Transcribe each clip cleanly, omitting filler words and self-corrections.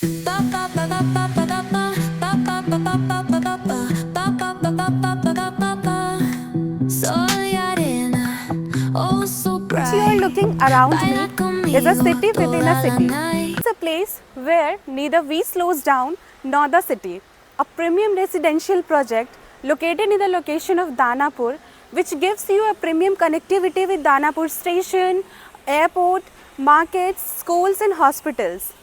What you are looking around me is a city within a city. It's a place where neither we slows down nor the city. A premium residential project located in the location of Danapur, which gives you a premium connectivity with Danapur station, airport, markets, schools and hospitals.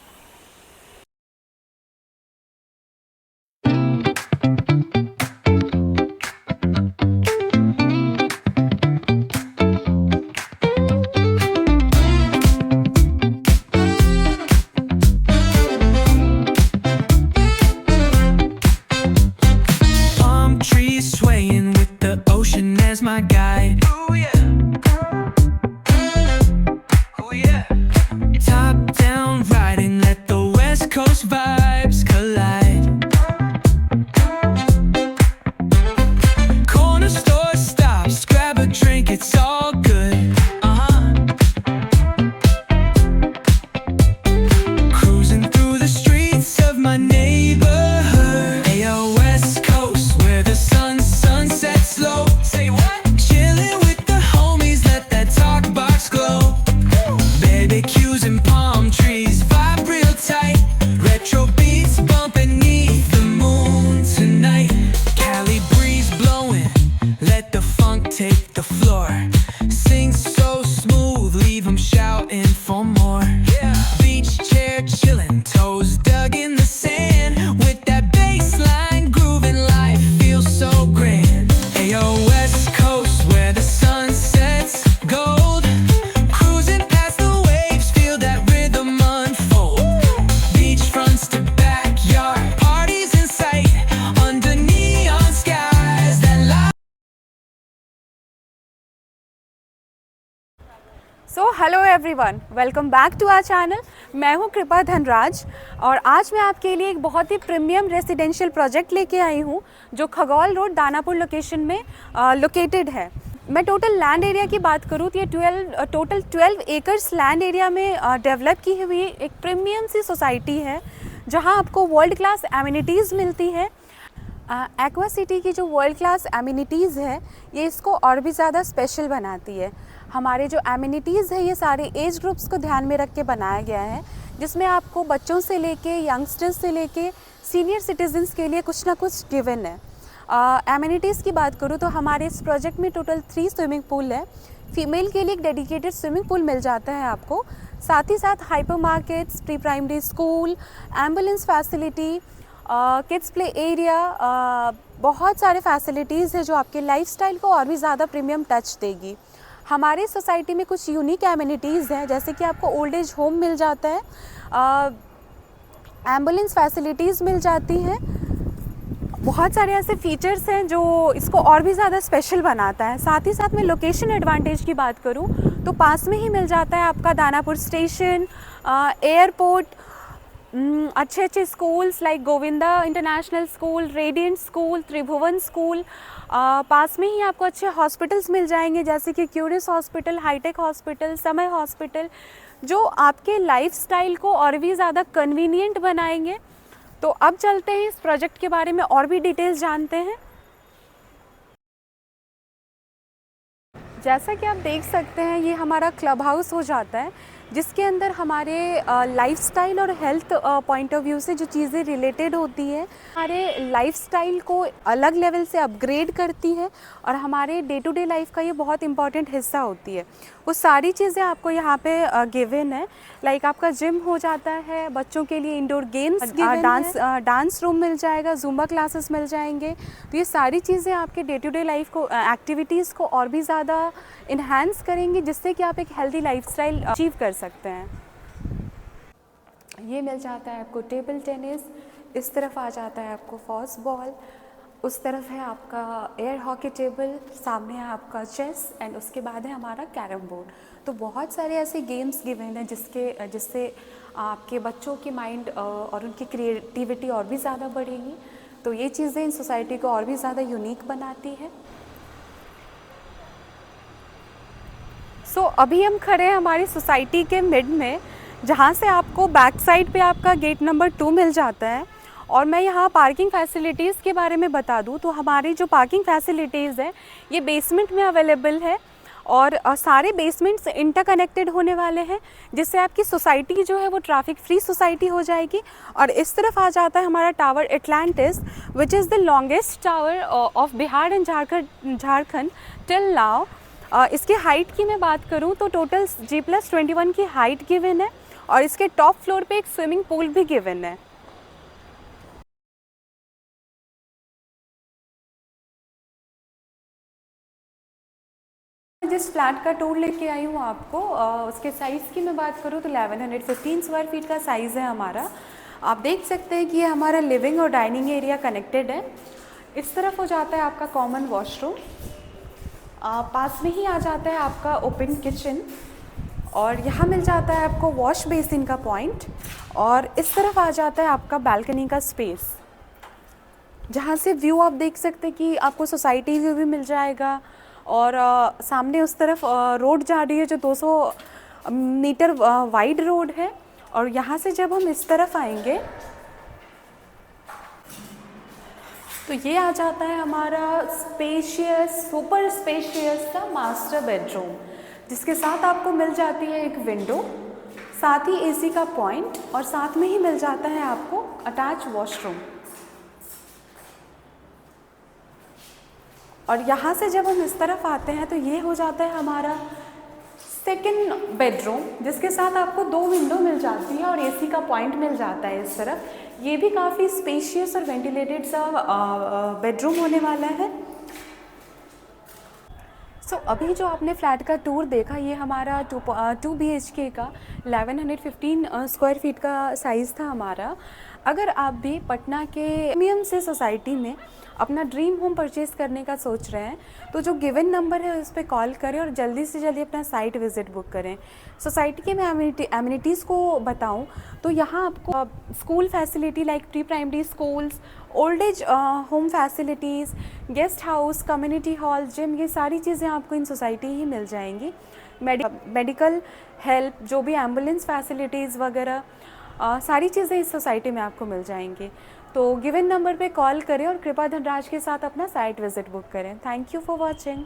Palm trees swaying with the ocean as my guide. Oh yeah. Oh yeah. Top down riding, let the West Coast vibes collide. Corner store stops, grab a drink, it's all good. Cruising through the streets of my neighborhood. Ayo, West Coast, where the sun sets slow. Say what? Chilling with the homies, let that talk box glow. Barbecues and palm trees, vibe real tight. Retro beats bumping beneath the moon tonight. Cali breeze blowing, let the funk take the floor. Sing so smooth, leave 'em shouting for more. Beach chair chillin', toes dug in the sand. With that bass line grooving, life feels so grand. Ayo, West Coast, where the sun sets gold. Cruising past the waves, feel that rhythm unfold. Beachfronts to backyard, parties in sight. Under neon skies that light. So hello everyone, welcome back to our channel. मैं हूं कृपा धनराज और आज मैं आपके लिए एक बहुत ही प्रीमियम रेसिडेंशियल प्रोजेक्ट लेके आई हूं जो खगौल रोड दानापुर लोकेशन में लोकेटेड है। मैं टोटल लैंड एरिया की बात करूं तो ये टोटल 12 एकर्स लैंड एरिया में डेवलप की हुई एक प्रीमियम सी सोसाइटी है जहां आपको वर्ल्ड क्लास एमिनिटीज़ मिलती है। एक्वा सिटी की जो वर्ल्ड क्लास एमिनिटीज़ है ये इसको और भी ज़्यादा स्पेशल बनाती है। हमारे जो एमिनिटीज़ है ये सारे एज ग्रुप्स को ध्यान में रख के बनाया गया है, जिसमें आपको बच्चों से लेके यंगस्टर्स से लेके सीनियर सिटीजन्स के लिए कुछ ना कुछ गिवन है। एमिनिटीज़ की बात करूँ तो हमारे इस प्रोजेक्ट में टोटल 3 स्विमिंग पूल है। फीमेल के लिए एक डेडिकेटेड स्विमिंग पूल मिल जाता है आपको, साथ ही साथ hyper markets, pre primary school, ambulance facility, kids play area, बहुत सारे फैसिलिटीज़ है जो आपके लाइफस्टाइल को और भी ज़्यादा प्रीमियम टच देगी। हमारी सोसाइटी में कुछ यूनिक एमिनिटीज़ हैं, जैसे कि आपको ओल्ड एज होम मिल जाता है, एम्बुलेंस फैसिलिटीज़ मिल जाती हैं। बहुत सारे ऐसे फीचर्स हैं जो इसको और भी ज़्यादा स्पेशल बनाता है। साथ ही साथ मैं लोकेशन एडवांटेज की बात करूं तो पास में ही मिल जाता है आपका दानापुर स्टेशन, एयरपोर्ट, अच्छे अच्छे schools like Govinda International School, Radiant School, Tribhuvan School. पास में ही आपको अच्छे हॉस्पिटल्स मिल जाएंगे जैसे कि Curious Hospital, Hitech Hospital, Samay Hospital, जो आपके लाइफस्टाइल को और भी ज़्यादा कन्वीनियंट बनाएंगे। तो अब चलते हैं इस प्रोजेक्ट के बारे में और भी डिटेल्स जानते हैं। जैसा कि आप देख सकते हैं ये हमारा क्लब हाउस हो जाता है, जिसके अंदर हमारे लाइफस्टाइल और हेल्थ पॉइंट ऑफ व्यू से जो चीज़ें रिलेटेड होती है हमारे लाइफस्टाइल को अलग लेवल से अपग्रेड करती है और हमारे डे टू डे लाइफ का ये बहुत इंपॉर्टेंट हिस्सा होती है। वो सारी चीज़ें आपको यहाँ पे गिवन है। लाइक आपका जिम हो जाता है, बच्चों के लिए इंडोर गेम्स, डांस रूम मिल जाएगा, ज़ुम्बा क्लासेस मिल जाएंगे। तो ये सारी चीज़ें आपके डे टू डे लाइफ को, एक्टिविटीज़ को और भी ज़्यादा इन्हांस करेंगी, जिससे कि आप एक हेल्दी लाइफस्टाइल अचीव कर सकते हैं। ये मिल जाता है आपको टेबल टेनिस, इस तरफ आ जाता है आपको फॉस बॉल, उस तरफ है आपका एयर हॉकी टेबल, सामने है आपका चेस एंड उसके बाद है हमारा कैरम बोर्ड। तो बहुत सारे ऐसे गेम्स गिवन हैं जिससे आपके बच्चों की माइंड और उनकी क्रिएटिविटी और भी ज़्यादा बढ़ेगी। तो ये चीज़ें इन सोसाइटी को और भी ज़्यादा यूनिक बनाती है। अभी हम खड़े हैं हमारी सोसाइटी के मिड में, जहाँ से आपको बैक साइड पे आपका गेट नंबर 2 मिल जाता है। और मैं यहाँ पार्किंग फैसिलिटीज़ के बारे में बता दूँ तो हमारी जो पार्किंग फैसिलिटीज़ है ये बेसमेंट में अवेलेबल है और सारे बेसमेंट्स इंटरकनेक्टेड होने वाले हैं, जिससे आपकी सोसाइटी जो है वो ट्रैफिक फ्री सोसाइटी हो जाएगी। और इस तरफ आ जाता है हमारा tower Atlantis, which is the longest tower of Bihar and Jharkhand till now. इसकी हाइट की मैं बात करूं तो टोटल G+21 की हाइट गिवन है और इसके टॉप फ्लोर पे एक स्विमिंग पूल भी गिवन है। जिस फ्लैट का टूर लेके आई हूँ आपको, उसके साइज़ की मैं बात करूँ तो 1115 स्क्वायर फीट का साइज़ है हमारा। आप देख सकते हैं कि ये हमारा लिविंग और डाइनिंग एरिया कनेक्टेड है। इस तरफ हो जाता है आपका कॉमन वॉशरूम, पास में ही आ जाता है आपका ओपन किचन और यहाँ मिल जाता है आपको वॉश बेसिन का पॉइंट। और इस तरफ आ जाता है आपका बालकनी का स्पेस, जहाँ से व्यू आप देख सकते हैं कि आपको सोसाइटी व्यू भी मिल जाएगा। और सामने उस तरफ रोड जा रही है जो 200 मीटर वाइड रोड है। और यहाँ से जब हम इस तरफ आएंगे तो ये आ जाता है हमारा स्पेशियस, सुपर स्पेशियस सा मास्टर बेडरूम, जिसके साथ आपको मिल जाती है एक विंडो, साथ ही एसी का पॉइंट और साथ में ही मिल जाता है आपको अटैच वॉशरूम। और यहाँ से जब हम इस तरफ आते हैं तो ये हो जाता है हमारा सेकंड बेडरूम, जिसके साथ आपको 2 विंडो मिल जाती है और एसी का पॉइंट मिल जाता है इस तरफ। ये भी काफ़ी स्पेशियस और वेंटिलेटेड सा बेडरूम होने वाला है। अभी जो आपने फ्लैट का टूर देखा, ये हमारा 2 BHK का 1115 स्क्वायर फीट का साइज़ था हमारा। अगर आप भी पटना के प्रीमियम से सोसाइटी में अपना ड्रीम होम परचेज़ करने का सोच रहे हैं तो जो गिवन नंबर है उस पर कॉल करें और जल्दी से जल्दी अपना साइट विज़िट बुक करें। सोसाइटी के मैं एमिनिटीज़ को बताऊं तो यहाँ आपको school facility like pre primary schools, old age home facilities, guest house, community hall, gym, ये सारी चीज़ें आपको इन सोसाइटी ही मिल जाएंगी। मेडिकल हेल्प, जो भी एम्बुलेंस फैसिलिटीज़ वगैरह, सारी चीज़ें इस सोसाइटी में आपको मिल जाएंगी। तो गिवन नंबर पे कॉल करें और कृपा धनराज के साथ अपना साइट विज़िट बुक करें। Thank you for watching.